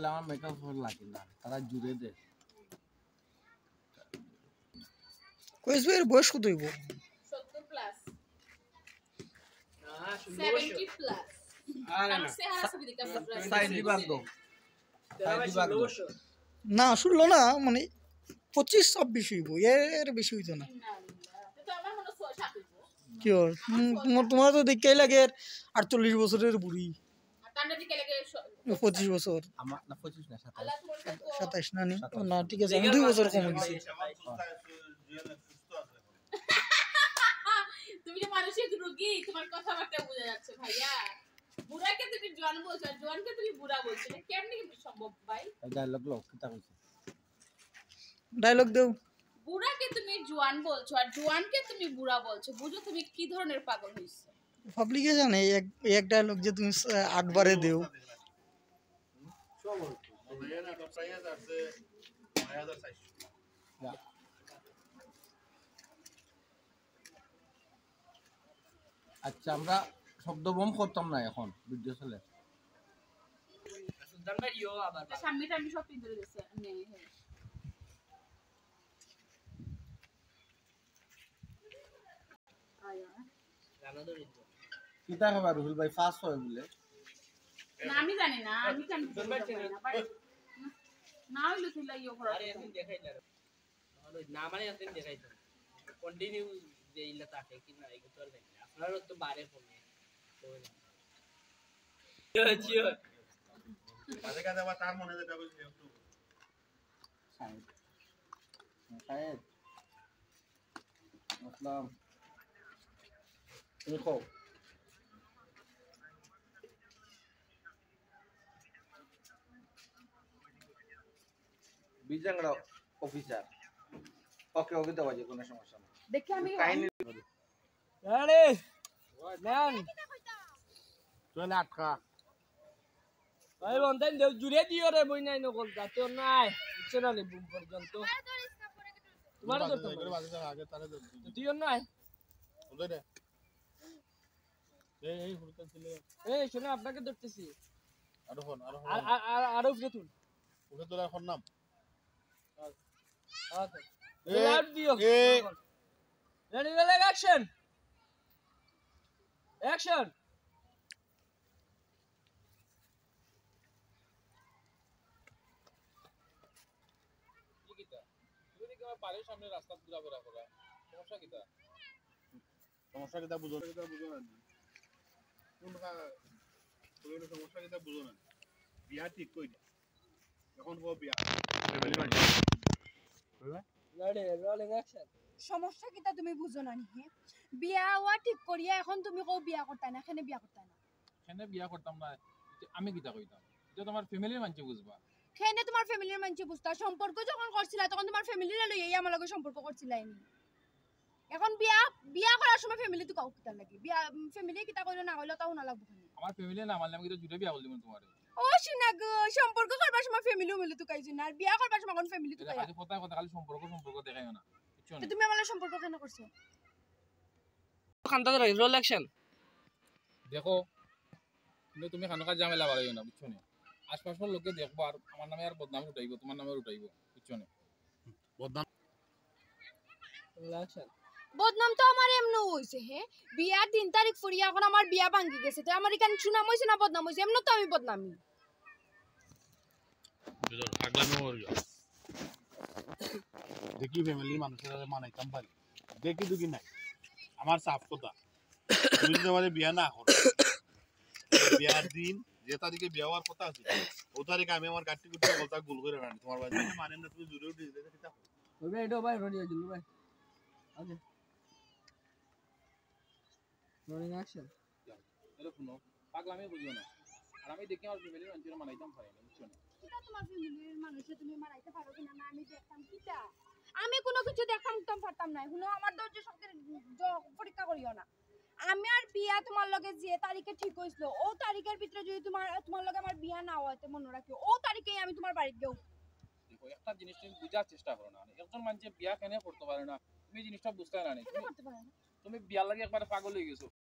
আসলে আমার মেকআপ লাগে না, তারা জুড়ে দেয়। কইস ভাইয়ের বয়স কত হইব? 70 প্লাস 70 প্লাস আরে আর না, চেহারা ছবি দিতে সাইড ভাগ দাও, সাইড ভাগ দাও। না শুনলো না, মানে 25-26 হইব, এর বেশি হইতো না। তো আমার মনে হয় 60 হইব। কি হয় তোমার তো দেখতেই লাগে 48 বছরের বুড়ি, আর তান্ডা দিকে লাগে 25 বছর, আমার না 25 না 27। আল্লাহ তোমার তো 27 না নি? না ঠিক আছে, আমি 2 বছর কম গেছি। তুমি যে মানসিক রোগী, তোমার কথাবার্তা বোঝা যাচ্ছে ভাইয়া। বুড়াকে তুমি জোয়ান বলছো আর জোয়ানকে তুমি বুড়া বলছো, এটা কেমনে সম্ভব ভাই? ডায়লগ লও কিতা কইছে, ডায়লগ দেও। বুড়াকে তুমি জোয়ান বলছো আর জোয়ানকে তুমি বুড়া বলছো, বুঝো তুমি কি ধরনের পাগল হইছো? পাবলিকে জানে এক ডায়লগ যে তুমি 8 বারে দেও। আচ্ছা আমরা শব্দ বম করতাম না, এখন ভিডিও চলে। সামনেটা আমি সব পিন ধরে গেছে নেই। কিতা খাবার রুহুল ভাই ফাস্ট হয় বলে? না আমি জানি না, আমি কেন না হইলো তুই ইয়ে করা। না মানে আপনি দেখাইতো কন্টিনিউ যে ইলা থাকে কি না এই তো আর জানি না আপনারও তো বারে ফোনে চিও মাঝে কাজে আবার তার মনে যেটা বলছে একটু সাইড সাইড আসসালাম তুমি খাও। বিজাংড়া অফিসার, ওকে ওকে দেওয়া যায়, কোনো সমস্যা না। দেখি আমি কাহিনী আরে ম্যান চলে আটকা ভাই বন্ধন দেও জুড়ে দিও রে বই নাই নকল যাতে নাই ইচ্ছে না লে বুম পর্যন্ত তোমার তো আগে তারে তুইও নাই ওদের রে এই হুলকা ছিল এই শুনে আপনাকে ধরতেছি আরো ফোন আরো উঠে তুল ওকে তোরা এখন নাম লাভ দিও রেডি রোল অ্যাকশন অ্যাকশন বাড়ির সামনে রাস্তা ঘুরা ঘুরা করা সমস্যা কিটা সমস্যা কিটা বুঝো না কোন সমস্যা কিটা বুঝো না বিয়া ঠিক কই না এখন কো বিয়া রেডি রোল অ্যাকশন সমস্যা কিটা তুমি বুঝো না নি? বিয়া হওয়া ঠিক করিয়া এখন তুমি কও বিয়া করতা না, এখানে বিয়া করতা না, এখানে বিয়া করতাম না আমি কিটা কইতাম, এটা তোমার ফ্যামিলির মানুষ বুঝবা। এখানে তোমার ফ্যামিলির মানুষ বুঝতা, সম্পর্ক যখন করছিলা তখন তোমার ফ্যামিলির লইয়া আমার লগে সম্পর্ক করছিলাই নি। এখন বিয়া করার সময় ফ্যামিলি তো কাউ কিটা লাগে, বিয়া ফ্যামিলি কিটা কইলো না কইলো তাও না লাগবো খানি। আমার ফ্যামিলি না মানলে আমি তো জুড়ে বিয়া বলদিম তোমারে। ও শুনা গো, সম্পর্ক করবার সময় ফ্যামিলিও মিলে তো কাইছো না, আর বিয়া করবার সময় কোন ফ্যামিলি তো এটা কাই। খালি কথা কথা খালি সম্পর্ক দেখাইও না কিছু না। তুমি আমার লগে সম্পর্ক কেন করছো? খান্তা ধরে রোল অ্যাকশন দেখো কিন্তু তুমি খানকা ঝামেলা বাড়াইও না বুঝছো না, আশপাশের লোকে দেখবো আর আমার নামে আর বদনাম উঠাইবো, তোমার নামে উঠাইবো বুঝছো না। বদনাম রোল অ্যাকশন বদনাম তো আমার এমন হইছে, বিয়ার 3 তারিখ ফুরিয়া এখন আমার বিয়া ভাঙ্গি গেছে, তো আমার এখানে সুনাম হইছে না বদনাম হইছে? এমন তো আমি বদনামি। দেখি ফ্যামিলির মানুষের মানাইতাম পারি, দেখি দুকি নাই আমার সাফ কথা। তুমি যদি আমাদের বিয়া না করো, বিয়ার দিন যে তারিখে বিয়া হওয়ার কথা আছে ও তারিখে আমি আমার গাড়ি গুটি বলতা গুল করে রানি তোমার বাড়ি মানেন না, তুমি জুড়ে উঠে দিতে কিতা ওই ভাই এটা ভাই রেডি হয়ে গেল ভাই ওকে রোলিং অ্যাকশন এটা শুনো পাগলামি বুঝো না, আর আমি দেখি আমার ফ্যামিলির মানুষের মানাইতাম পারি না বুঝছো না। কিটা তোমার ফ্যামিলির মানুষে তুমি মারাইতে পারো কিনা না আমি দেখতাম কিটা, আমি কোনো কিছু দেখতাম পারতাম না, শুনো আমার ধৈর্য শক্তির পরীক্ষা করিও না। আমার বিয়া তোমার লগে যে তারিখে ঠিক হইছিল ও তারিখের ভিতরে যদি তোমার লগে আমার বিয়া না হইতে মনে রাখিও, ও তারিখেই আমি তোমার বাড়িতে যাও। দেখো একটা জিনিস তুমি বুঝার চেষ্টা করো না, একজন মানুষ বিয়া কেন করতে পারে না তুমি জিনিসটা বুঝতে না, করতে পারে না। তুমি বিয়ার লাগে একবার পাগল হয়ে গেছো।